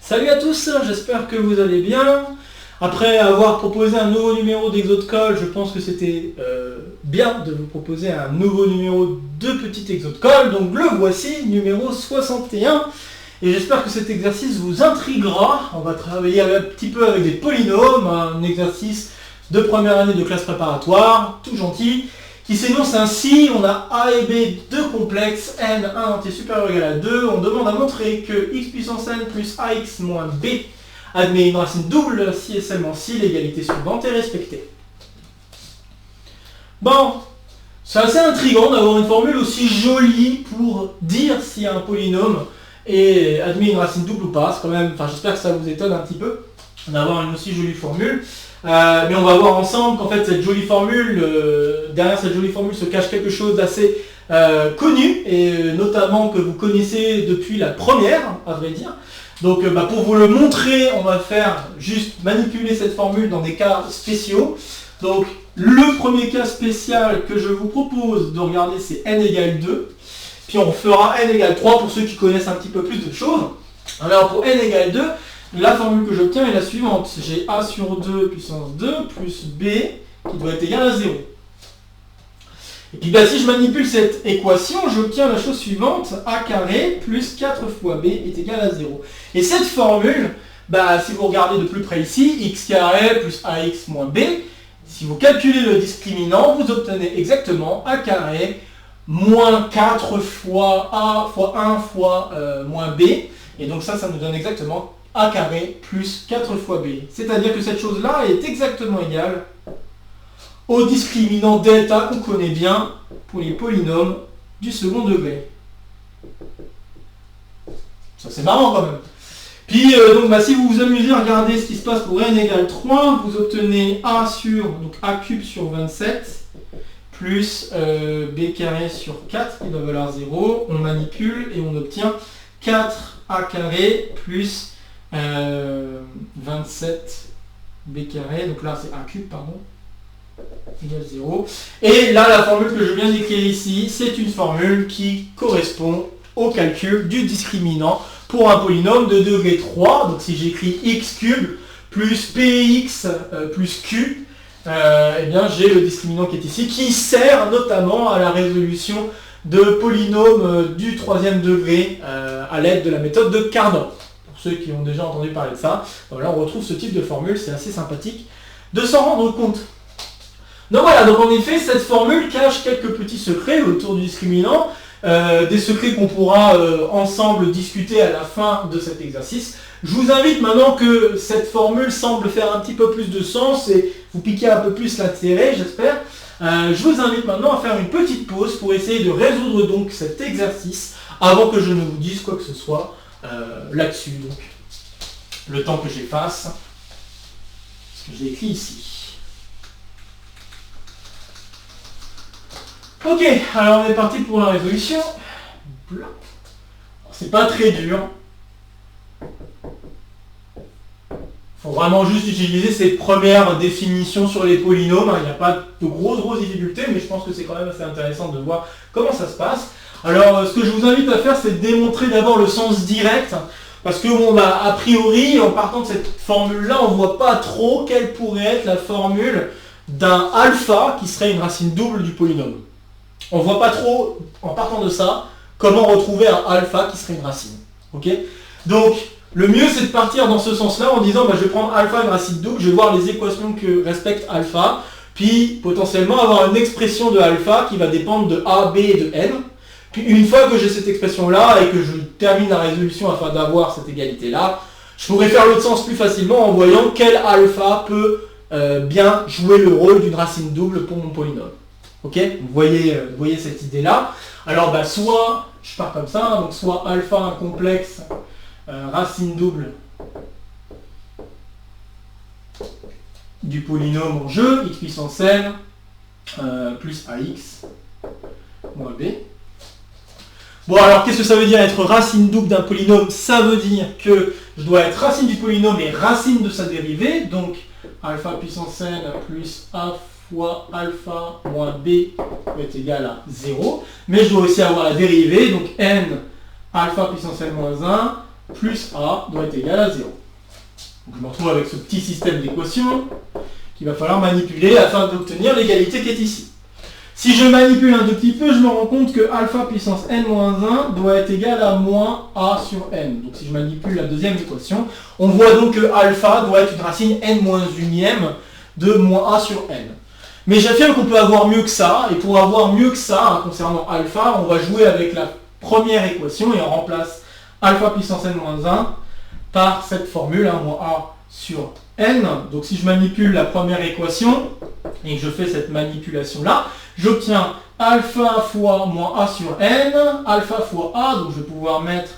Salut à tous, j'espère que vous allez bien. Après avoir proposé un nouveau numéro d'Exo de Colle, je pense que c'était bien de vous proposer un nouveau numéro de petit Exo de Colle. Donc le voici, numéro 61. Et j'espère que cet exercice vous intriguera. On va travailler un petit peu avec des polynômes, un exercice de première année de classe préparatoire, tout gentil, qui s'énonce ainsi. On a A et B, deux complexes, n, 1 entier supérieur ou égal à 2. On demande à montrer que x puissance n plus ax moins b admet une racine double si et seulement si l'égalité suivante est respectée. Bon, c'est assez intriguant d'avoir une formule aussi jolie pour dire si un polynôme admet une racine double ou pas. C'est quand même, j'espère que ça vous étonne un petit peu d'avoir une aussi jolie formule. Mais on va voir ensemble qu'en fait cette jolie formule, derrière cette jolie formule se cache quelque chose d'assez connu, et notamment que vous connaissez depuis la première, à vrai dire. Donc pour vous le montrer, on va faire juste manipuler cette formule dans des cas spéciaux. Donc le premier cas spécial que je vous propose de regarder, c'est n égale 2. Puis on fera n égale 3 pour ceux qui connaissent un petit peu plus de choses. Alors pour n égale 2, la formule que j'obtiens est la suivante. J'ai a sur 2 puissance 2 plus b qui doit être égal à 0. Et puis si je manipule cette équation, j'obtiens la chose suivante. A carré plus 4 fois b est égal à 0. Et cette formule, si vous regardez de plus près ici, x carré plus ax moins b, si vous calculez le discriminant, vous obtenez exactement a carré moins 4 fois a fois 1 fois moins b. Et donc ça nous donne exactement a carré plus 4 fois b. C'est-à-dire que cette chose-là est exactement égale au discriminant delta qu'on connaît bien pour les polynômes du second degré. Ça c'est marrant quand même. Puis si vous vous amusez à regarder ce qui se passe pour n égale 3, vous obtenez a sur a cube sur 27 plus b carré sur 4 qui doit valoir 0. On manipule et on obtient 4a carré plus 27 b carré, donc là c'est a cube, pardon, égale 0. Et là, la formule que je viens d'écrire ici, c'est une formule qui correspond au calcul du discriminant pour un polynôme de degré 3. Donc si j'écris x cube plus px plus q, j'ai le discriminant qui est ici, qui sert notamment à la résolution de polynômes du troisième degré à l'aide de la méthode de Cardan. Pour ceux qui ont déjà entendu parler de ça, là on retrouve ce type de formule, c'est assez sympathique de s'en rendre compte. Donc voilà, donc en effet, cette formule cache quelques petits secrets autour du discriminant, des secrets qu'on pourra ensemble discuter à la fin de cet exercice. Je vous invite maintenant que cette formule semble faire un petit peu plus de sens et vous piquer un peu plus l'intérêt, j'espère. Je vous invite maintenant à faire une petite pause pour essayer de résoudre donc cet exercice avant que je ne vous dise quoi que ce soit là-dessus. Donc, le temps que j'efface ce que j'ai écrit ici. Ok, alors on est parti pour la résolution. C'est pas très dur. Il faut vraiment juste utiliser ces premières définitions sur les polynômes. Il n'y a pas de grosses difficultés, mais je pense que c'est quand même assez intéressant de voir comment ça se passe. Alors, ce que je vous invite à faire, c'est de démontrer d'abord le sens direct. Parce que, a priori, en partant de cette formule-là, on ne voit pas trop quelle pourrait être la formule d'un alpha qui serait une racine double du polynôme. On ne voit pas trop, en partant de ça, comment retrouver un alpha qui serait une racine. Ok ? Donc, le mieux, c'est de partir dans ce sens-là en disant, je vais prendre alpha une racine double, je vais voir les équations que respecte alpha, puis potentiellement avoir une expression de alpha qui va dépendre de a, b et de n. Puis une fois que j'ai cette expression-là et que je termine la résolution afin d'avoir cette égalité-là, je pourrais faire l'autre sens plus facilement en voyant quel alpha peut bien jouer le rôle d'une racine double pour mon polynôme. Ok, vous voyez cette idée-là. Alors, soit, je pars comme ça, donc soit alpha un complexe racine double du polynôme en jeu, x puissance n plus ax moins b. Bon, alors qu'est-ce que ça veut dire être racine double d'un polynôme? Ça veut dire que je dois être racine du polynôme et racine de sa dérivée, donc alpha puissance n plus a fois alpha moins b est égal à 0. Mais je dois aussi avoir la dérivée, donc n alpha puissance n moins 1 plus a doit être égal à 0. Donc je me retrouve avec ce petit système d'équations qu'il va falloir manipuler afin d'obtenir l'égalité qui est ici. Si je manipule un tout petit peu, je me rends compte que alpha puissance n-1 doit être égal à moins a sur n. Donc si je manipule la deuxième équation, on voit donc que alpha doit être une racine n-1 de moins a sur n. Mais j'affirme qu'on peut avoir mieux que ça, et pour avoir mieux que ça, concernant alpha, on va jouer avec la première équation et on remplace alpha puissance n-1 par cette formule, moins a sur n. Donc si je manipule la première équation, et que je fais cette manipulation-là, j'obtiens alpha fois moins a sur n, alpha fois a, donc je vais pouvoir mettre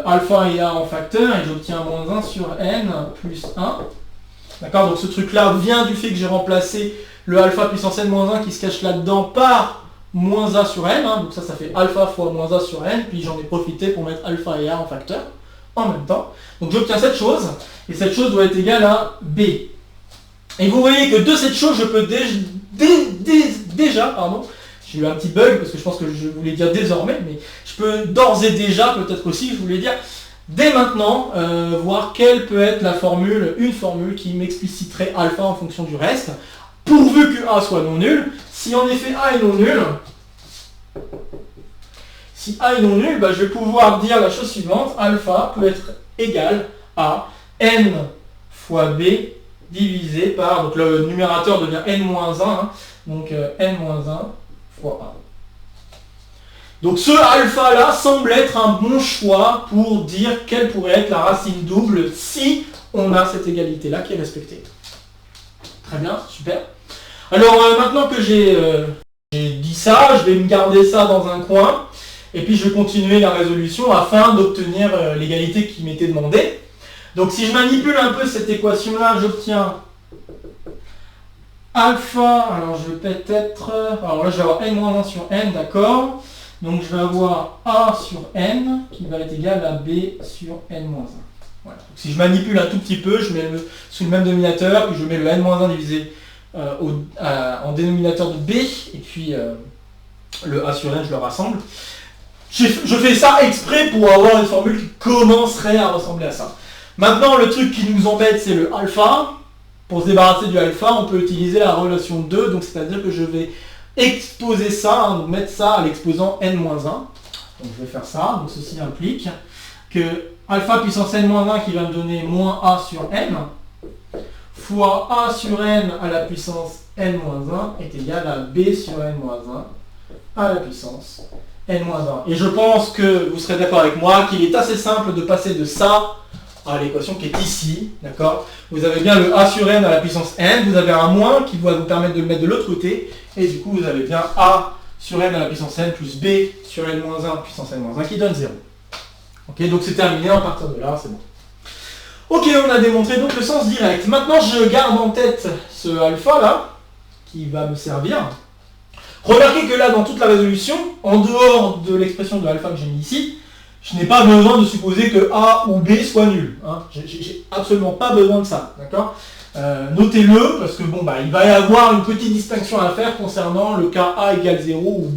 alpha et a en facteur, et j'obtiens moins 1 sur n plus 1. D'accord, donc ce truc-là vient du fait que j'ai remplacé le alpha puissance n-1 qui se cache là-dedans par moins a sur n, donc ça fait alpha fois moins a sur n, puis j'en ai profité pour mettre alpha et a en facteur en même temps. Donc j'obtiens cette chose, et cette chose doit être égale à b. Et vous voyez que de cette chose, je peux déjà, j'ai eu un petit bug parce que je pense que je voulais dire désormais, mais je peux d'ores et déjà, peut-être aussi, je voulais dire dès maintenant, voir quelle peut être la formule, une formule qui m'expliciterait alpha en fonction du reste, pourvu que a soit non nul. Si en effet a est non nul, je vais pouvoir dire la chose suivante, alpha peut être égal à n fois b divisé par, donc le numérateur devient n-1, donc n-1 fois a. Donc ce alpha là semble être un bon choix pour dire quelle pourrait être la racine double si on a cette égalité là qui est respectée. Très bien, super. Alors maintenant que j'ai dit ça, je vais me garder ça dans un coin et puis je vais continuer la résolution afin d'obtenir l'égalité qui m'était demandée. Donc si je manipule un peu cette équation-là, j'obtiens alpha, alors je vais peut-être, alors là je vais avoir n-1 sur n, d'accord. Donc je vais avoir a sur n qui va être égal à b sur n-1. Voilà. Donc, si je manipule un tout petit peu, je mets sous le même dénominateur, puis je mets le n-1 divisé en dénominateur de b, et puis le a sur n, je le rassemble. Je fais ça exprès pour avoir une formule qui commencerait à ressembler à ça. Maintenant, le truc qui nous embête, c'est le alpha. Pour se débarrasser du alpha, on peut utiliser la relation 2, donc c'est-à-dire que je vais exposer ça, donc mettre ça à l'exposant n-1. Donc je vais faire ça, donc ceci implique que alpha puissance n-1 qui va me donner moins a sur n, fois a sur n à la puissance n-1 est égal à b sur n-1 à la puissance n-1. Et je pense que vous serez d'accord avec moi qu'il est assez simple de passer de ça à l'équation qui est ici, d'accord. Vous avez bien le a sur n à la puissance n, vous avez un moins qui va vous permettre de le mettre de l'autre côté, et du coup vous avez bien a sur n à la puissance n plus b sur n-1 puissance n-1 qui donne 0. Ok, donc c'est terminé, à partir de là, c'est bon. Ok, on a démontré donc le sens direct. Maintenant je garde en tête ce alpha là, qui va me servir. Remarquez que là, dans toute la résolution, en dehors de l'expression de alpha que j'ai mis ici, je n'ai pas besoin de supposer que A ou B soit nul. Hein. J'ai absolument pas besoin de ça. D'accord. Notez-le, parce que bon, il va y avoir une petite distinction à faire concernant le cas A égale 0 ou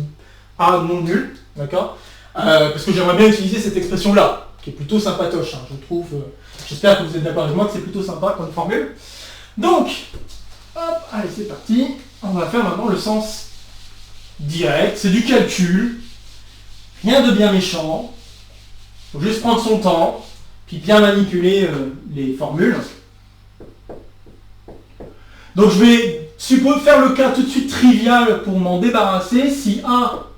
A non nul. D'accord. Parce que j'aimerais bien utiliser cette expression-là, qui est plutôt sympatoche, je trouve. J'espère que vous êtes d'accord avec moi que c'est plutôt sympa comme formule. Donc, hop, allez, c'est parti. On va faire maintenant le sens direct. C'est du calcul. Rien de bien méchant. Il faut juste prendre son temps, puis bien manipuler les formules. Donc je vais faire le cas tout de suite trivial pour m'en débarrasser. Si A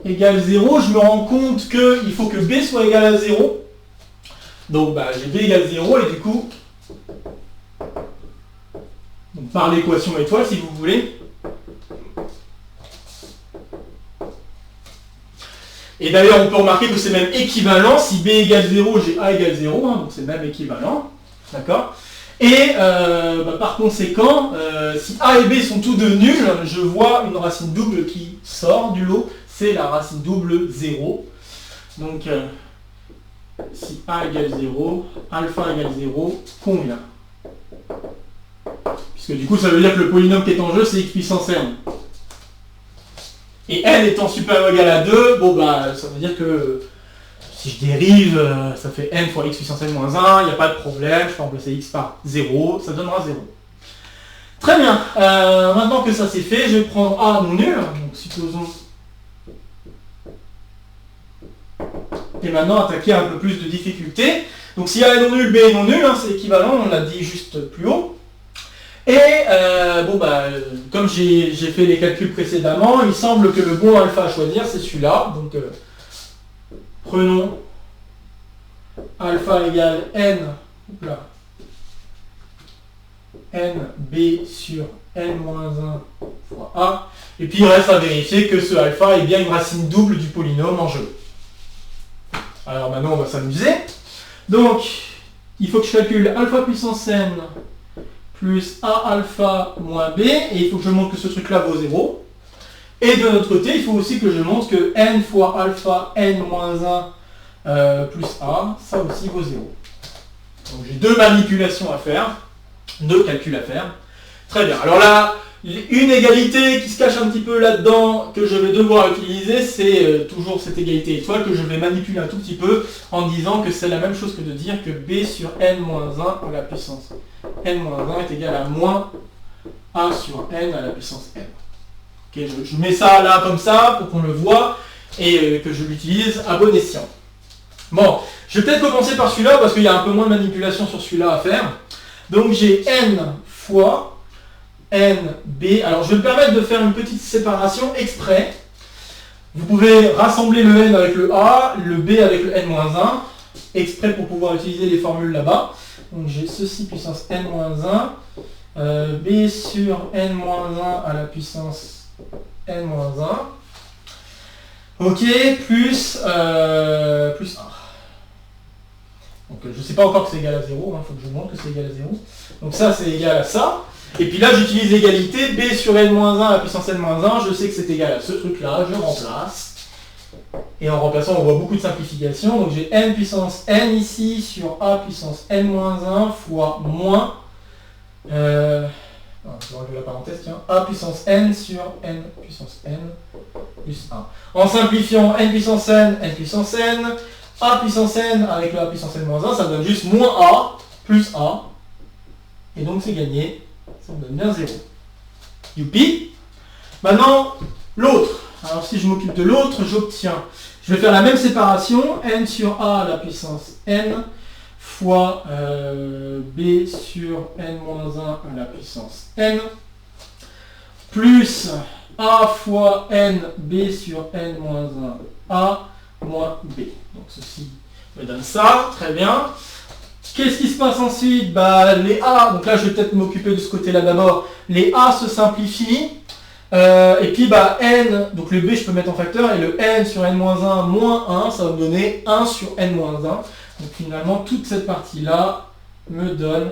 égale 0, je me rends compte qu'il faut que B soit égal à 0. Donc j'ai B égale 0 et du coup, donc, par l'équation étoile si vous voulez, et d'ailleurs, on peut remarquer que c'est même équivalent. Si B égale 0, j'ai A égale 0, donc c'est même équivalent. D'accord. Et par conséquent, si A et B sont tous deux nuls, je vois une racine double qui sort du lot. C'est la racine double 0. Donc, si A égale 0, alpha égale 0, combien? Puisque du coup, ça veut dire que le polynôme qui est en jeu, c'est x puissance n. Et n étant supérieur ou égal à 2, ça veut dire que Si je dérive, ça fait n fois x puissance n moins 1, il n'y a pas de problème, je peux remplacer x par 0, ça donnera 0. Très bien, maintenant que ça c'est fait, je vais prendre a non nul, donc supposons... Et maintenant attaquer un peu plus de difficulté. Donc si a est non nul, b est non nul, hein, c'est équivalent, on l'a dit juste plus haut. Et comme j'ai fait les calculs précédemment, il semble que le bon alpha à choisir c'est celui-là. Donc prenons alpha égale n, b sur n-1 fois a. Et puis il reste à vérifier que ce alpha est bien une racine double du polynôme en jeu. Alors maintenant on va s'amuser. Donc il faut que je calcule alpha puissance n plus a alpha moins b, et il faut que je montre que ce truc là vaut 0. Et de l'autre côté, il faut aussi que je montre que n fois alpha n moins 1 plus a, ça aussi vaut 0. Donc j'ai deux manipulations à faire, deux calculs à faire. Très bien, alors là, une égalité qui se cache un petit peu là-dedans, que je vais devoir utiliser, c'est toujours cette égalité étoile que je vais manipuler un tout petit peu en disant que c'est la même chose que de dire que b sur n-1 à la puissance n-1 est égal à moins a sur n à la puissance n. Okay, je mets ça là comme ça pour qu'on le voit et que je l'utilise à bon escient. Bon, je vais peut-être commencer par celui-là parce qu'il y a un peu moins de manipulation sur celui-là à faire. Donc j'ai n fois nb. Alors je vais me permettre de faire une petite séparation exprès. Vous pouvez rassembler le n avec le a, le b avec le n-1, exprès pour pouvoir utiliser les formules là-bas. Donc j'ai ceci puissance n-1, b sur n-1 à la puissance n-1, ok, plus 1. Donc je ne sais pas encore que c'est égal à 0, il faut que je vous montre que c'est égal à 0. Donc ça c'est égal à ça. Et puis là j'utilise l'égalité, b sur n-1 à la puissance n-1, je sais que c'est égal à ce truc-là, je remplace. Et en remplaçant, on voit beaucoup de simplifications. Donc j'ai n puissance n ici sur a puissance n-1 fois moins... je vais enlever la parenthèse, tiens. A puissance n sur n puissance n plus 1. En simplifiant n puissance n, a puissance n avec le a puissance n-1, ça me donne juste moins a plus a. Et donc c'est gagné. Ça me donne bien 0. Youpi. Maintenant, l'autre. Alors si je m'occupe de l'autre, j'obtiens, je vais faire la même séparation, n sur a à la puissance n fois b sur n-1 à la puissance n, plus a fois n b sur n-1 a moins b. Donc ceci me donne ça, très bien. Qu'est-ce qui se passe ensuite? Les a, donc là je vais peut-être m'occuper de ce côté-là d'abord, les a se simplifient. Et puis n, donc le b je peux mettre en facteur, et le n sur n-1 moins 1, ça va me donner 1 sur n-1. Donc finalement, toute cette partie-là me donne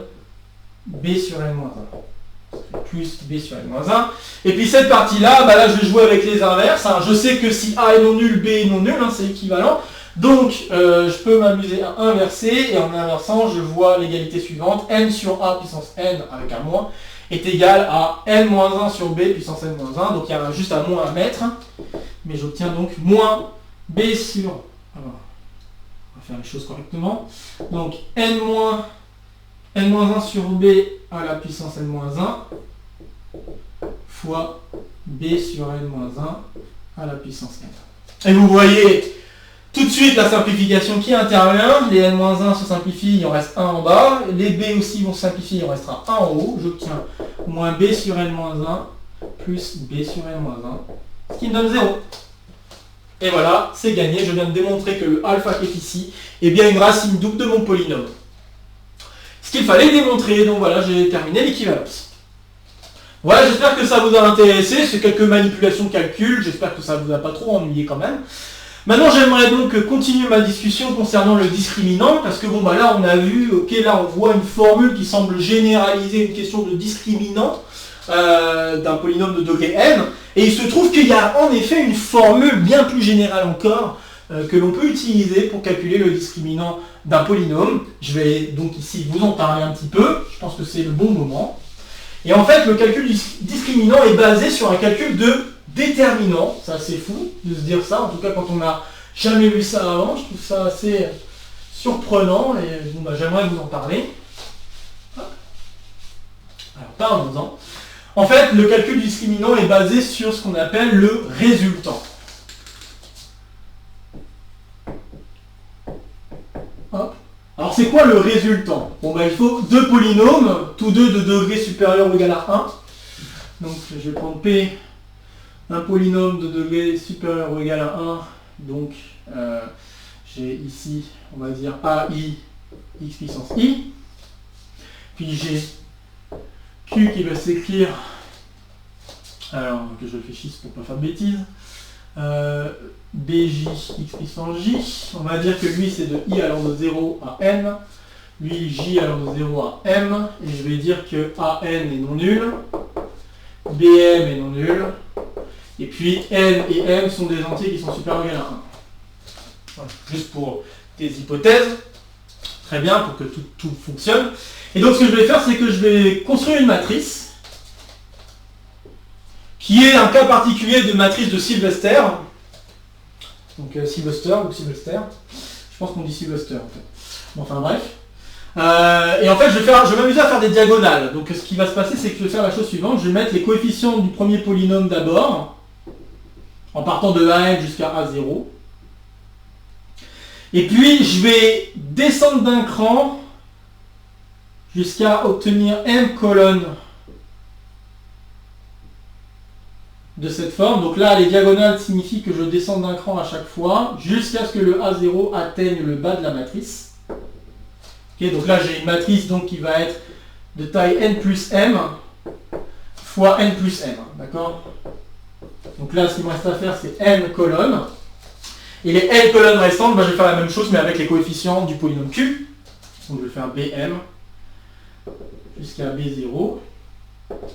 b sur n-1. Plus b sur n-1. Et puis cette partie-là, là je vais jouer avec les inverses. Hein. Je sais que si a est non nul, b est non nul, hein, c'est équivalent. Donc je peux m'amuser à inverser, et en inversant, je vois l'égalité suivante, n sur a puissance n avec un moins, est égal à n-1 sur b puissance n-1, donc il y a juste un moins à mettre, mais j'obtiens donc moins b sur... Alors, on va faire les choses correctement. Donc n-1 sur b à la puissance n-1 fois b sur n-1 à la puissance n. Et vous voyez tout de suite la simplification qui intervient, les n-1 se simplifient, il en reste 1 en bas, les b aussi vont se simplifier, il en restera 1 en haut, j'obtiens moins b sur n-1 plus b sur n-1, ce qui me donne 0. Et voilà, c'est gagné, je viens de démontrer que le alpha qui est ici est bien une racine double de mon polynôme. Ce qu'il fallait démontrer, donc voilà, j'ai terminé l'équivalence. Voilà, j'espère que ça vous a intéressé, c'est quelques manipulations de calcul, j'espère que ça ne vous a pas trop ennuyé quand même. Maintenant, j'aimerais donc continuer ma discussion concernant le discriminant, parce que là on a vu, ok, là on voit une formule qui semble généraliser une question de discriminant d'un polynôme de degré n, et il se trouve qu'il y a en effet une formule bien plus générale encore que l'on peut utiliser pour calculer le discriminant d'un polynôme. Je vais donc ici vous en parler un petit peu, je pense que c'est le bon moment. Et en fait, le calcul du discriminant est basé sur un calcul de déterminant, c'est assez fou de se dire ça, en tout cas quand on a jamais vu ça avant, je trouve ça assez surprenant et bon, bah, j'aimerais vous en parler. Alors parlons-en. En fait, le calcul du discriminant est basé sur ce qu'on appelle le résultant. Hop. Alors c'est quoi le résultant? Bon bah il faut deux polynômes, tous deux de degré supérieur ou égal à 1. Donc je vais prendre P, un polynôme de degré supérieur ou égal à 1. Donc j'ai ici, on va dire AI x puissance i. Puis j'ai Q qui va s'écrire, alors que je réfléchisse pour pas faire de bêtises, BJ x puissance j, on va dire que lui c'est de i allant de 0 à n, lui j allant de 0 à m, et je vais dire que an est non nul, bm est non nul, et puis n et m sont des entiers qui sont supérieurs ou égal à 1. Voilà. Juste pour des hypothèses, très bien, pour que tout fonctionne. Et donc ce que je vais faire, c'est que je vais construire une matrice qui est un cas particulier de matrice de Sylvester. Donc Sylvester ou Sylvester. Je pense qu'on dit Sylvester en fait. Bon, enfin bref. Et en fait, je vais m'amuser à faire des diagonales. Donc ce qui va se passer, c'est que je vais faire la chose suivante. Je vais mettre les coefficients du premier polynôme d'abord, en partant de an jusqu'à a0. Et puis je vais descendre d'un cran jusqu'à obtenir m colonnes de cette forme. Donc là, les diagonales signifient que je descends d'un cran à chaque fois, jusqu'à ce que le A0 atteigne le bas de la matrice. Okay, donc là, j'ai une matrice donc, qui va être de taille n plus m fois n plus m. D'accord? Donc là, ce qu'il me reste à faire, c'est n colonnes. Et les n colonnes restantes, je vais faire la même chose, mais avec les coefficients du polynôme Q. Donc je vais faire bm jusqu'à B0,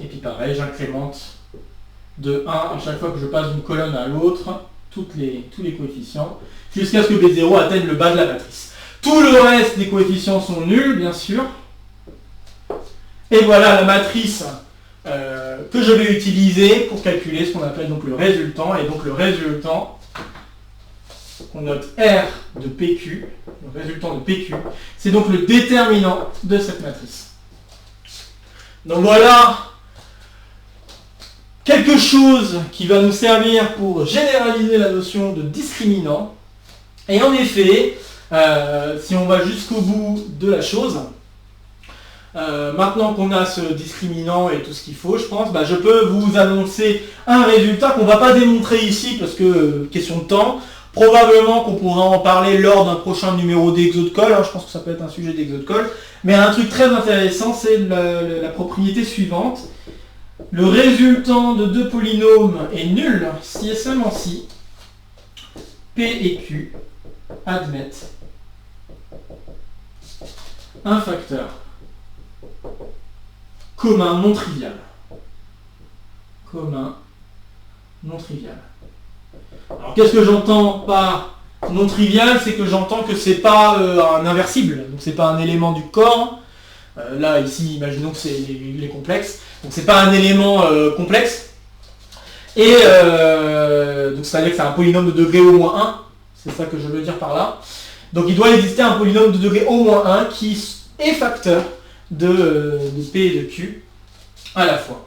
et puis pareil, j'incrémente de 1 à chaque fois que je passe d'une colonne à l'autre, tous les coefficients, jusqu'à ce que B0 atteigne le bas de la matrice. Tout le reste des coefficients sont nuls, bien sûr. Et voilà la matrice que je vais utiliser pour calculer ce qu'on appelle donc le résultant, et donc le résultant, on note R de PQ, le résultant de PQ, c'est donc le déterminant de cette matrice. Donc voilà quelque chose qui va nous servir pour généraliser la notion de discriminant. Et en effet, si on va jusqu'au bout de la chose, maintenant qu'on a ce discriminant et tout ce qu'il faut, je pense, je peux vous annoncer un résultat qu'on ne va pas démontrer ici parce que question de temps. Probablement qu'on pourra en parler lors d'un prochain numéro d'Exode-Call, je pense que ça peut être un sujet d'Exode-Call. Mais un truc très intéressant, c'est la propriété suivante. Le résultant de deux polynômes est nul si et seulement si P et Q admettent un facteur commun non trivial. Commun non trivial. Alors qu'est-ce que j'entends par non trivial? C'est que j'entends que c'est pas un inversible, donc c'est pas un élément du corps. Là ici imaginons que c'est les complexes, donc c'est pas un élément complexe. Et donc ça veut dire que c'est un polynôme de degré au moins 1, c'est ça que je veux dire par là. Donc il doit exister un polynôme de degré au moins 1 qui est facteur de P et de Q à la fois.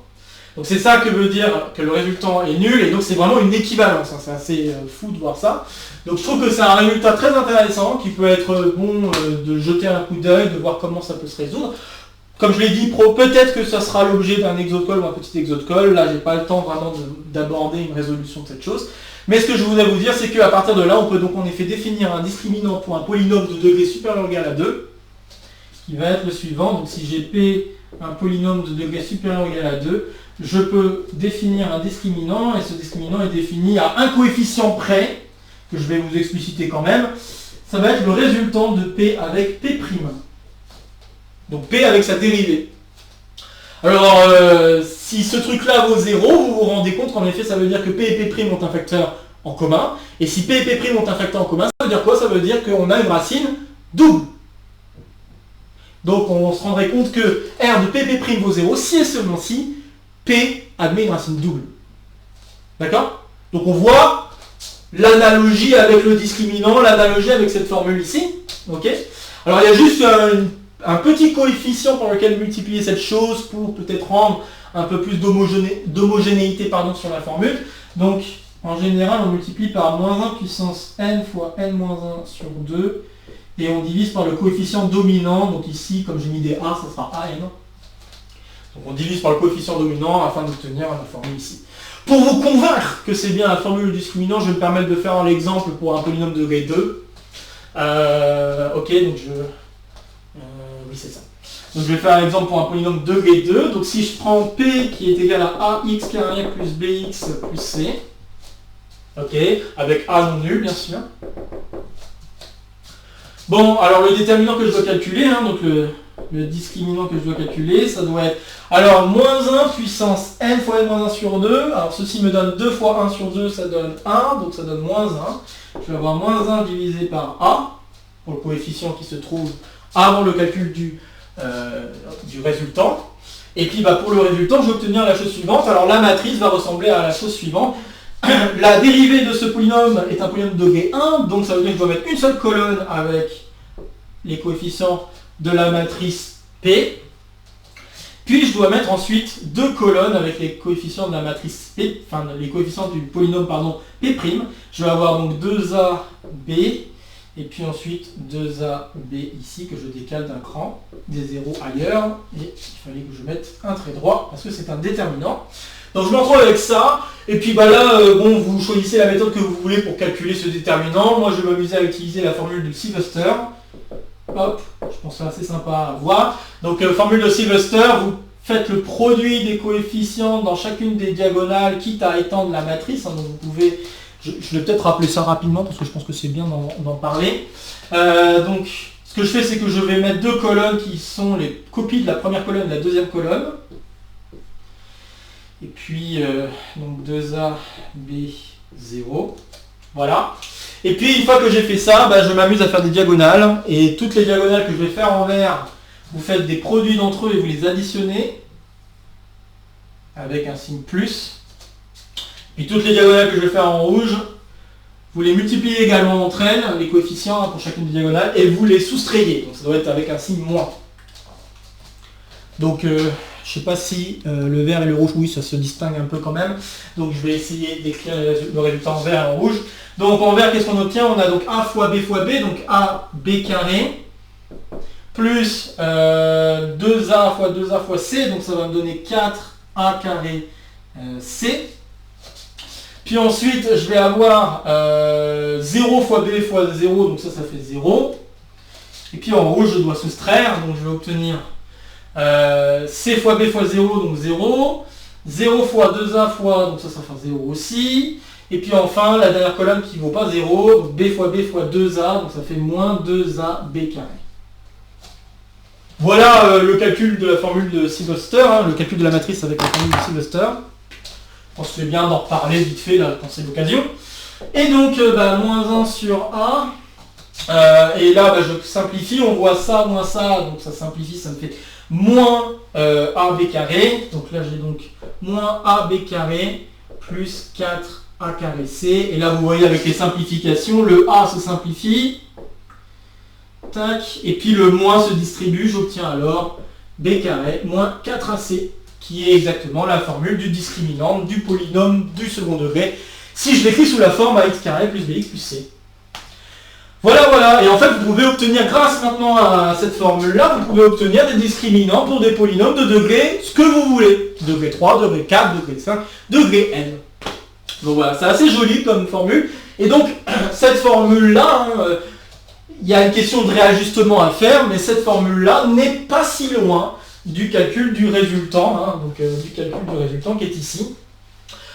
Donc c'est ça que veut dire que le résultant est nul, et donc c'est vraiment une équivalence, c'est assez fou de voir ça. Donc je trouve que c'est un résultat très intéressant, qui peut être bon de jeter un coup d'œil, de voir comment ça peut se résoudre. Comme je l'ai dit, peut-être que ça sera l'objet d'un Exode-Call ou un petit Exode-Call, là j'ai pas le temps vraiment d'aborder une résolution de cette chose. Mais ce que je voudrais vous dire, c'est qu'à partir de là, on peut donc en effet définir un discriminant pour un polynôme de degré supérieur ou égal à 2, qui va être le suivant. Donc si j'ai P, un polynôme de degré supérieur ou égal à 2, je peux définir un discriminant, et ce discriminant est défini à un coefficient près, que je vais vous expliciter quand même. Ça va être le résultant de P avec P'. Donc P avec sa dérivée. Alors, si ce truc-là vaut 0, vous vous rendez compte qu'en effet, ça veut dire que P et P' ont un facteur en commun. Et si P et P' ont un facteur en commun, ça veut dire quoi? Ça veut dire qu'on a une racine double. Donc on se rendrait compte que R de P et P' vaut 0 si et seulement si P admet une racine double. D'accord? Donc on voit l'analogie avec le discriminant, l'analogie avec cette formule ici. Ok. Alors il y a juste un petit coefficient par lequel multiplier cette chose pour peut-être rendre un peu plus d'homogénéité sur la formule. Donc en général on multiplie par moins 1 puissance n fois n-1 sur 2 et on divise par le coefficient dominant. Donc ici comme j'ai mis des a, ça sera an. Donc on divise par le coefficient dominant afin d'obtenir la formule ici. Pour vous convaincre que c'est bien la formule du discriminant, je vais me permettre de faire l'exemple pour un polynôme de degré 2. Ok, donc oui, c'est ça. Donc je vais faire un exemple pour un polynôme de degré 2. Donc si je prends P qui est égal à AX carré plus BX plus C, ok, avec A non nul bien sûr. Bon, alors le déterminant que je dois calculer, donc le discriminant que je dois calculer, ça doit être, alors, moins 1 puissance n fois n-1 sur 2, alors ceci me donne 2 fois 1 sur 2, ça donne 1, donc ça donne moins 1. Je vais avoir moins 1 divisé par a, pour le coefficient qui se trouve avant le calcul du résultant. Et puis pour le résultant, je vais obtenir la chose suivante. Alors la matrice va ressembler à la chose suivante. La dérivée de ce polynôme est un polynôme de degré 1, donc ça veut dire que je dois mettre une seule colonne avec les coefficients de la matrice P. Puis je dois mettre ensuite deux colonnes avec les coefficients de la matrice P, enfin les coefficients du polynôme P'. Je vais avoir donc 2AB et puis ensuite 2AB ici que je décale d'un cran, des zéros ailleurs, et il fallait que je mette un trait droit parce que c'est un déterminant. Donc je me retrouve avec ça, et puis là, vous choisissez la méthode que vous voulez pour calculer ce déterminant. Moi je vais m'amuser à utiliser la formule de Sylvester. Hop, je pense que c'est assez sympa à voir. Donc formule de Sylvester, vous faites le produit des coefficients dans chacune des diagonales, quitte à étendre la matrice. Donc vous pouvez, je vais peut-être rappeler ça rapidement parce que je pense que c'est bien d'en parler. Donc ce que je fais, c'est que je vais mettre deux colonnes qui sont les copies de la première colonne et de la deuxième colonne. Et puis donc 2A, B, 0. Voilà. Et puis une fois que j'ai fait ça, je m'amuse à faire des diagonales. Et toutes les diagonales que je vais faire en vert, vous faites des produits d'entre eux et vous les additionnez avec un signe plus. Puis toutes les diagonales que je vais faire en rouge, vous les multipliez également entre elles, les coefficients pour chacune des diagonales, et vous les soustrayez. Donc ça doit être avec un signe moins. Donc je ne sais pas si le vert et le rouge, oui, ça se distingue un peu quand même. Donc je vais essayer d'écrire le résultat en vert et en rouge. Donc en vert, qu'est-ce qu'on obtient? On a donc A fois B, donc AB carré, plus 2A fois C, donc ça va me donner 4A carré C. Puis ensuite, je vais avoir 0 fois B fois 0, donc ça fait 0. Et puis en rouge, je dois soustraire, donc je vais obtenir C fois B fois 0, donc 0. 0 fois 2A fois, donc ça fait 0 aussi. Et puis enfin, la dernière colonne qui ne vaut pas 0, donc B fois 2A, donc ça fait moins 2AB carré. Voilà le calcul de la formule de Sylvester, le calcul de la matrice avec la formule de Sylvester. On se fait bien d'en reparler vite fait là, quand c'est l'occasion. Et donc, moins 1 sur A. Et là, je simplifie, on voit ça, moins ça, donc ça simplifie, ça me fait moins AB carré. Donc là, j'ai donc moins AB carré plus 4A carré C. Et là, vous voyez avec les simplifications, le A se simplifie. Tac. Et puis le moins se distribue, j'obtiens alors B carré moins 4AC, qui est exactement la formule du discriminant du polynôme du second degré, si je l'écris sous la forme AX carré plus BX plus C. Voilà, et en fait vous pouvez obtenir, grâce maintenant à cette formule-là, vous pouvez obtenir des discriminants pour des polynômes de degré, ce que vous voulez. Degré 3, degré 4, degré 5, degré N. Donc voilà, c'est assez joli comme formule. Et donc, cette formule-là, il y a une question de réajustement à faire, mais cette formule-là n'est pas si loin du calcul du résultant, du calcul du résultant qui est ici,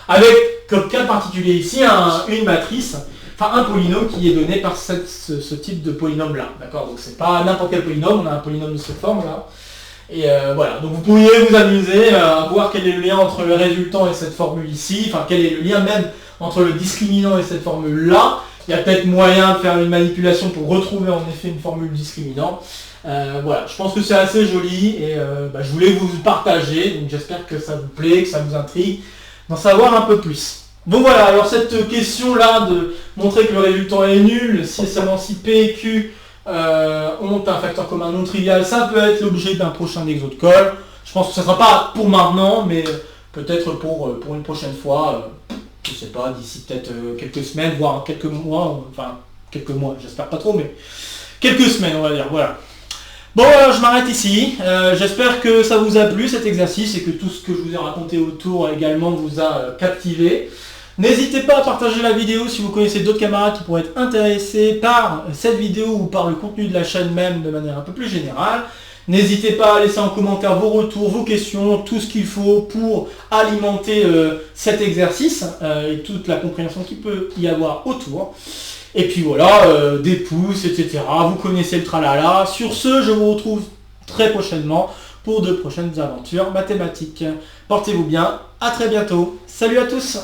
avec comme cas particulier ici une matrice, un polynôme qui est donné par ce type de polynôme-là. D'accord. Donc c'est pas n'importe quel polynôme, on a un polynôme de cette forme-là. Et voilà, donc vous pourriez vous amuser à voir quel est le lien entre le résultant et cette formule ici, quel est le lien même entre le discriminant et cette formule-là. Il y a peut-être moyen de faire une manipulation pour retrouver en effet une formule discriminant. Voilà, je pense que c'est assez joli et je voulais vous partager, donc j'espère que ça vous plaît, que ça vous intrigue, d'en savoir un peu plus. Bon voilà, alors cette question-là de montrer que le résultat est nul, si seulement si P et Q ont un facteur commun non trivial, ça peut être l'objet d'un prochain exo de colle. Je pense que ça ne sera pas pour maintenant, mais peut-être pour une prochaine fois, je sais pas, d'ici peut-être quelques semaines, voire quelques mois, enfin quelques mois, j'espère pas trop, mais quelques semaines on va dire, voilà. Bon, je m'arrête ici. J'espère que ça vous a plu cet exercice et que tout ce que je vous ai raconté autour également vous a captivé. N'hésitez pas à partager la vidéo si vous connaissez d'autres camarades qui pourraient être intéressés par cette vidéo ou par le contenu de la chaîne même de manière un peu plus générale. N'hésitez pas à laisser en commentaire vos retours, vos questions, tout ce qu'il faut pour alimenter cet exercice et toute la compréhension qu'il peut y avoir autour. Et puis voilà, des pouces, etc. Vous connaissez le tralala. Sur ce, je vous retrouve très prochainement pour de prochaines aventures mathématiques. Portez-vous bien, à très bientôt. Salut à tous!